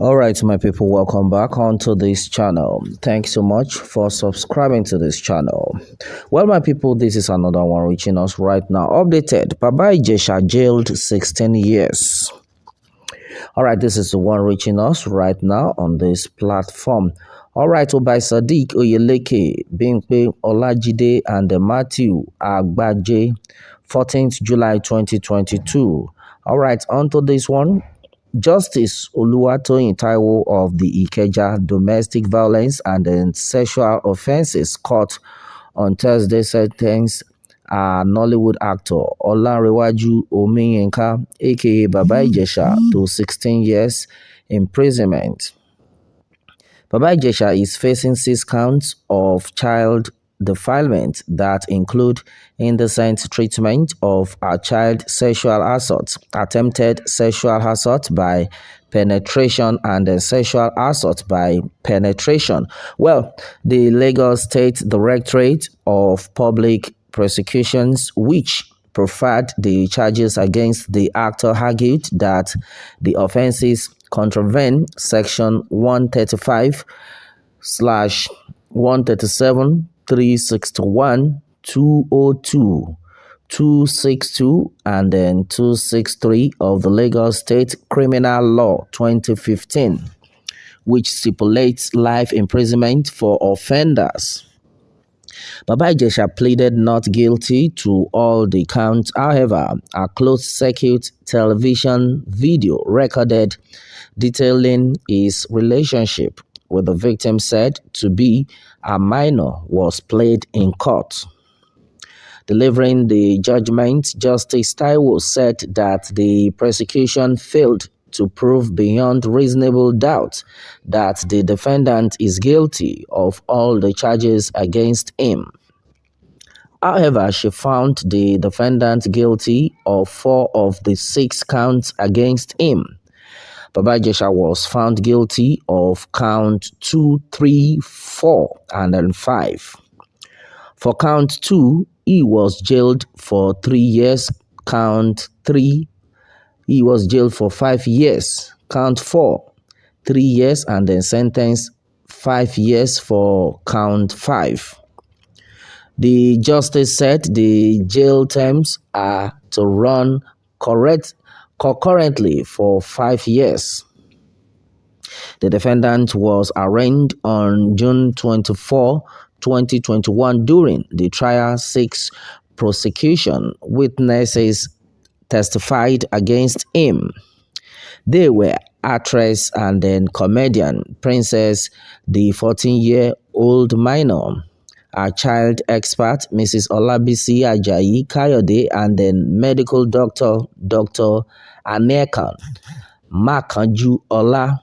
All right, my people, welcome back onto this channel. Thanks so much for subscribing to this channel. Well, my people, this is another one reaching us right now. Updated, Baba Ijesha jailed 16 years. All right, this is the one reaching us right now on this platform. All right, by Sadiq Oyeleke, Bimpe Olajide, and Matthew Agbaje, 14th July 2022. All right, onto this one. Justice Oluwatoyin Taiwo of the Ikeja Domestic Violence and Sexual Offences Court on Thursday sentenced Nollywood actor Olanrewaju Omiyinka, aka Baba Ijesha, to 16 years imprisonment. Baba Ijesha is facing 6 counts of child defilement that include indecent treatment of a child, sexual assault, attempted sexual assault by penetration, and sexual assault by penetration. Well, the Lagos State Directorate of Public Prosecutions, which preferred the charges against the actor, argued that the offenses contravene Section 135 slash 137, 361, 202, 262, and 263 of the Lagos State Criminal Law 2015, which stipulates life imprisonment for offenders. Baba Ijesha pleaded not guilty to all the counts. However, a closed-circuit television video recorded detailing his relationship with the victim said to be a minor was played in court. Delivering the judgment, Justice Taiwo said that the prosecution failed to prove beyond reasonable doubt that the defendant is guilty of all the charges against him. However, she found the defendant guilty of 4 of the 6 counts against him. Baba Ijesha was found guilty of count 2, 3, 4, and 5. For count 2, he was jailed for 3 years. Count 3, he was jailed for 5 years. Count 4, 3 years, and then sentenced 5 years for count 5. The justice said the jail terms are to run concurrently for 5 years. The defendant was arraigned on June 24, 2021. During the trial, 6 prosecution witnesses testified against him. They were actress and comedian Princess, the 14-year-old minor, a child expert, Mrs. Olabisi Ajayi Kayode, and medical doctor, Dr. Anekan Makanju Ola.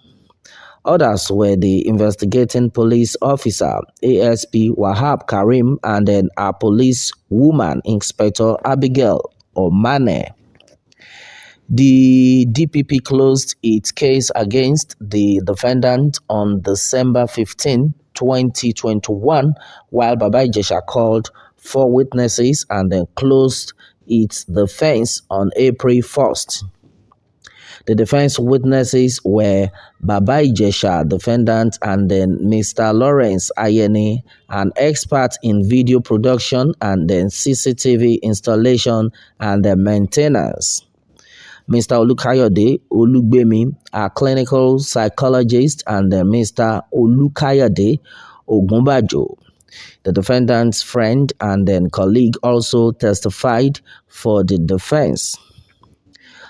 Others were the investigating police officer, ASP Wahab Karim, and a police woman, Inspector Abigail Omane. The DPP closed its case against the defendant on December 15, 2021, while Baba Ijesha called 4 witnesses and closed its defense on April 1st. The defense witnesses were Baba Ijesha, defendant, and Mr. Lawrence Ayeni, an expert in video production and CCTV installation and maintenance. Mr. Olukayode Olugbemi, a clinical psychologist, and Mr. Olukayode Ogunbajo. The defendant's friend and colleague also testified for the defense.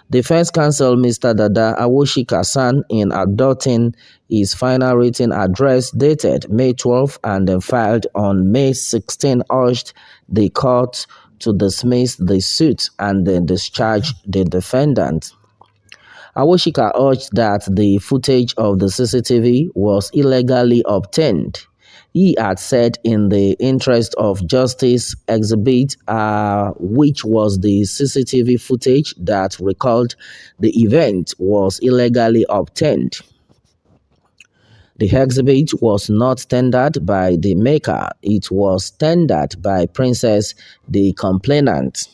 Defense counsel Mr. Dada Awoshika-san, in adopting his final written address dated May 12 and filed on May 16, urged the court to dismiss the suit and discharge the defendant. Awoshika urged that the footage of the CCTV was illegally obtained. He had said in the interest of justice, exhibit which was the CCTV footage that recalled the event, was illegally obtained. The exhibit was not tendered by the maker, it was tendered by Princess, the complainant.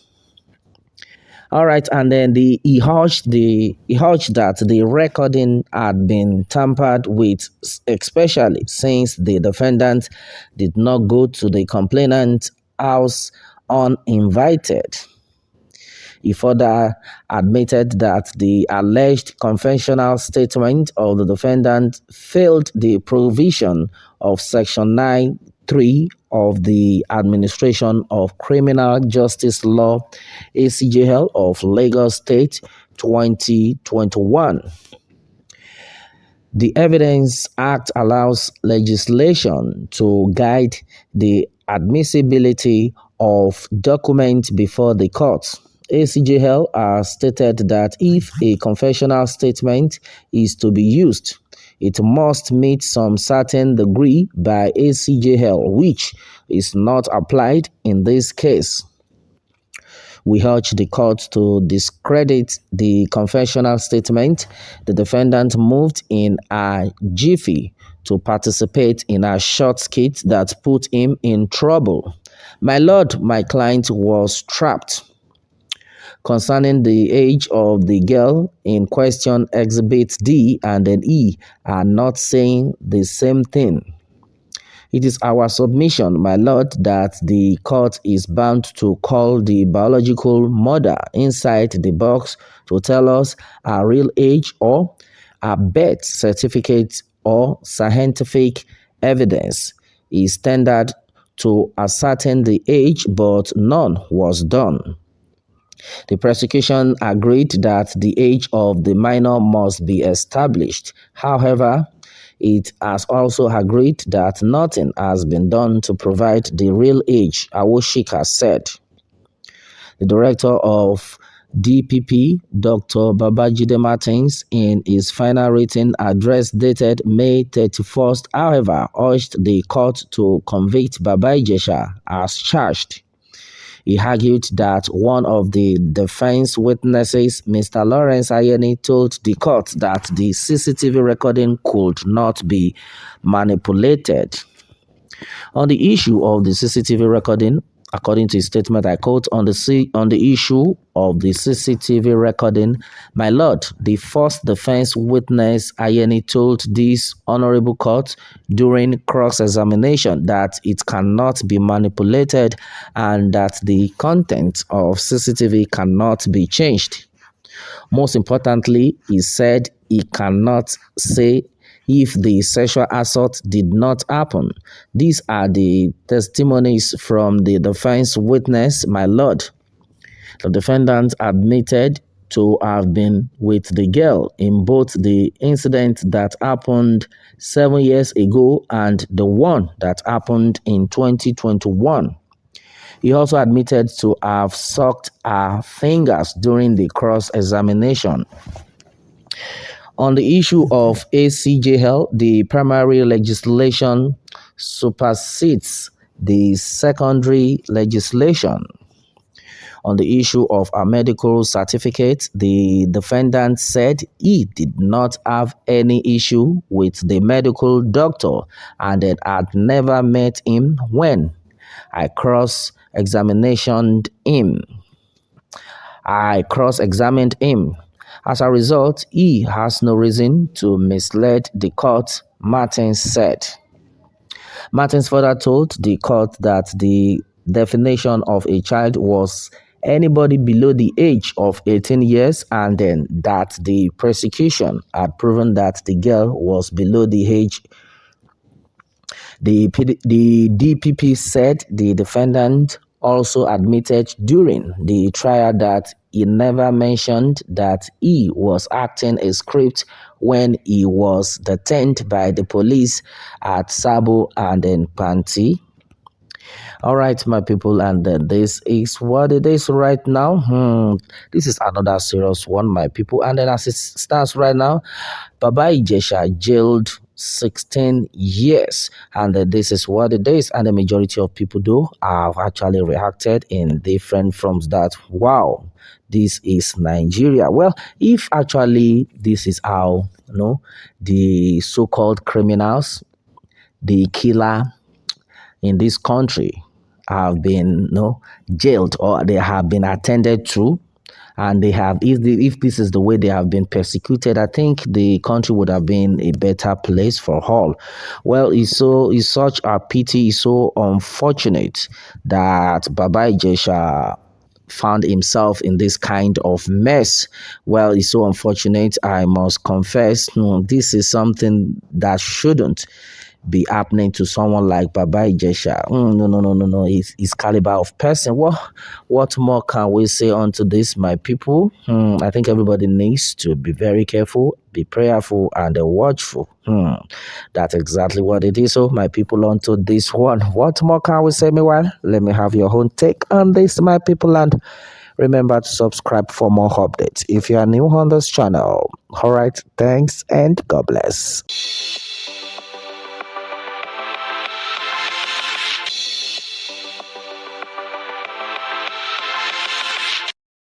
All right, and then he urged that the recording had been tampered with, especially since the defendant did not go to the complainant's house uninvited. He further admitted that the alleged confessional statement of the defendant failed the provision of Section 9(3) of the Administration of Criminal Justice Law, ACJL of Lagos State, 2021. The Evidence Act allows legislation to guide the admissibility of documents before the court. ACJL has stated that if a confessional statement is to be used, it must meet some certain degree by ACJL, which is not applied in this case. We urge the court to discredit the confessional statement. The defendant moved in a jiffy to participate in a short skit that put him in trouble. My lord, my client was trapped. Concerning the age of the girl in question, Exhibits D and E are not saying the same thing. It is our submission, my lord, that the court is bound to call the biological mother inside the box to tell us her real age or her birth certificate or scientific evidence is tendered to ascertain the age, but none was done. The prosecution agreed that the age of the minor must be established. However, it has also agreed that nothing has been done to provide the real age, Awoshika said. The director of DPP, Dr. Babajide Martins, in his final written address dated May 31st, however, urged the court to convict Baba Ijesha as charged. He argued that one of the defense witnesses, Mr. Lawrence Ayeni, told the court that the CCTV recording could not be manipulated. On the issue of the CCTV recording, according to his statement, I quote, on the issue of the CCTV recording, my lord, the first defense witness Ayeni told this honorable court during cross-examination that it cannot be manipulated and that the content of CCTV cannot be changed. Most importantly, he said he cannot say if the sexual assault did not happen. These are the testimonies from the defense witness, my lord. The defendant admitted to have been with the girl in both the incident that happened 7 years ago and the one that happened in 2021. He also admitted to have sucked her fingers during the cross-examination. On the issue of ACJL, the primary legislation supersedes the secondary legislation. On the issue of a medical certificate, the defendant said he did not have any issue with the medical doctor and that had never met him when I cross-examined him. As a result, he has no reason to mislead the court, Martins said. Martins further told the court that the definition of a child was anybody below the age of 18 years and then that the prosecution had proven that the girl was below the age. The DPP said the defendant also admitted during the trial that he never mentioned that he was acting a script when he was detained by the police at Sabo and then Panti. All right, my people, and this is what it is right now. This is another serious one, my people. And then as it stands right now, Baba Ijesha jailed 16 years, and this is what it is. And the majority of people do have actually reacted in different forms that, wow, this is Nigeria. Well, if actually this is how, the so-called criminals, the killer in this country have been jailed or they have been attended to, And they have, if this is the way they have been persecuted, I think the country would have been a better place for all. Well, it's such a pity, it's so unfortunate that Baba Ijesha found himself in this kind of mess. Well, it's so unfortunate. I must confess, this is something that shouldn't be happening to someone like Baba Ijesha. No, no, no, no, no. It's caliber of person. What more can we say onto this, my people? I think everybody needs to be very careful, be prayerful, and watchful. That's exactly what it is. So, my people, onto this one. What more can we say, meanwhile? Let me have your own take on this, my people, and remember to subscribe for more updates if you are new on this channel. All right, thanks and God bless.